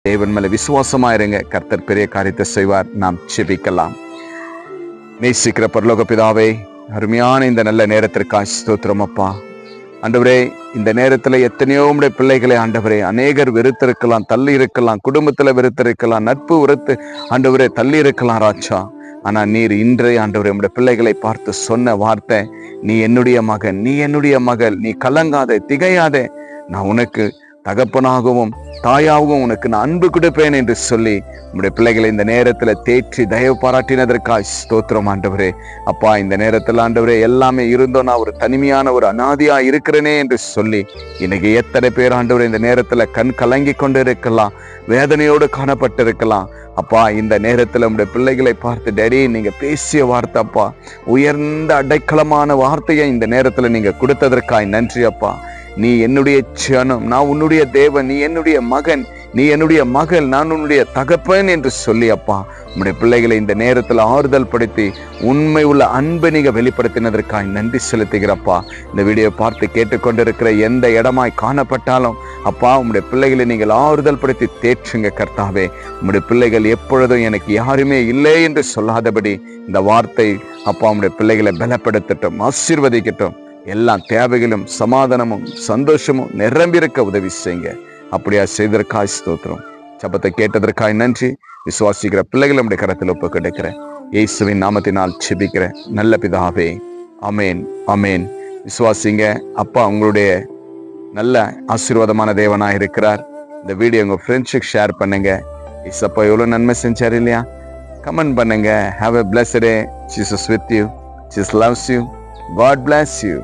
தேவன் மேல விசுவாசமாயிருங்க. கர்த்தர் பெரிய காரியத்தை செய்வார். நாம் ஜெபிக்கலாம். நேசிக்கிற பரலோக பிதாவே, அருமையான இந்த நல்ல நேரத்திற்காக ஸ்தோத்திரம் அப்பா. ஆண்டவரே, இந்த நேரத்துல எத்தனையோ உடைய பிள்ளைகளை ஆண்டவரே அநேகர் வெறுத்திருக்கலாம், தள்ளி இருக்கலாம், குடும்பத்துல வெறுத்திருக்கலாம், நட்பு வெறுத்து ஆண்டவரே தள்ளி இருக்கலாம் ராஜா. ஆனா நீர் இன்றைய ஆண்டவரே உடைய பிள்ளைகளை பார்த்து சொன்ன வார்த்தை, நீ என்னுடைய மகன், நீ என்னுடைய மகள், நீ கலங்காதே, திகையாதே, நான் உனக்கு தகப்பனாகவும் தாயாகவும் உனக்கு நான் அன்பு கொடுப்பேன் என்று சொல்லி உங்களுடைய பிள்ளைகளை இந்த நேரத்துல தேற்றி தயவு பாராட்டினதற்காக ஸ்தோத்திரம் ஆண்டவரே. அப்பா, இந்த நேரத்துல ஆண்டவரே எல்லாமே இருந்தோம், நான் ஒரு தனிமையான ஒரு அனாதியா இருக்கிறேனே என்று சொல்லி இன்னைக்கு எத்தனை பேர் ஆண்டவரே இந்த நேரத்துல கண் கலங்கி கொண்டு இருக்கலாம், வேதனையோடு காணப்பட்டிருக்கலாம். அப்பா, இந்த நேரத்துல உங்களுடைய பிள்ளைகளை பார்த்து, டேடி நீங்க பேசிய வார்த்தை அப்பா, உயர்ந்த அடைக்கலமான வார்த்தையை இந்த நேரத்துல நீங்க கொடுத்ததற்காய் நன்றி அப்பா. நீ என்னுடைய ஜனம், நான் உன்னுடைய தேவன், நீ என்னுடைய மகன், நீ என்னுடைய மகள், நான் உன்னுடைய தகப்பன் என்று சொல்லி அப்பா உன்னுடைய பிள்ளைகளை இந்த நேரத்தில் ஆறுதல் படுத்தி உண்மை உள்ள அன்பை நீங்க வெளிப்படுத்தினதற்காக நன்றி செலுத்துகிறப்பா. இந்த வீடியோ பார்த்து கேட்டுக்கொண்டிருக்கிற எந்த இடமாய் காணப்பட்டாலும் அப்பா உம்முடைய பிள்ளைகளை நீங்கள் ஆறுதல் படுத்தி தேற்றுங்க கர்த்தாவே. உம்முடைய பிள்ளைகள் எப்பொழுதும் எனக்கு யாருமே இல்லை என்று சொல்லாதபடி இந்த வார்த்தை அப்பா உம்முடைய பிள்ளைகளை பலப்படுத்தட்டும், ஆசீர்வதிக்கட்டும். எல்லா தேவைகளும் சமாதானமும் சந்தோஷமும் நிரம்பியிருக்க உதவி செய்யுங்க. அப்படியா செய்ததற்காய் ஸ்தோத்திரம். ஜெபத்தை கேட்டதற்காய் நன்றி. விசுவாசிக்கிற பிள்ளைகள் நம்முடைய கரத்தில் ஒப்பு கிடைக்கிறேன். இயேசுவின் நாமத்தினால் ஜெபிக்கிறேன் நல்ல பிதாவே, ஆமேன் ஆமேன். விசுவாசிங்க. அப்பா உங்களுடைய நல்ல ஆசீர்வாதமான தேவனா இருக்கிறார். இந்த வீடியோ உங்க ஃப்ரெண்ட்ஸுக்கு ஷேர் பண்ணுங்க. இசப்பா எவ்வளவு நன்மை செஞ்சார் இல்லையா? கமெண்ட் பண்ணுங்க. Have a blessed day. Jesus with you. Jesus loves you. God bless you.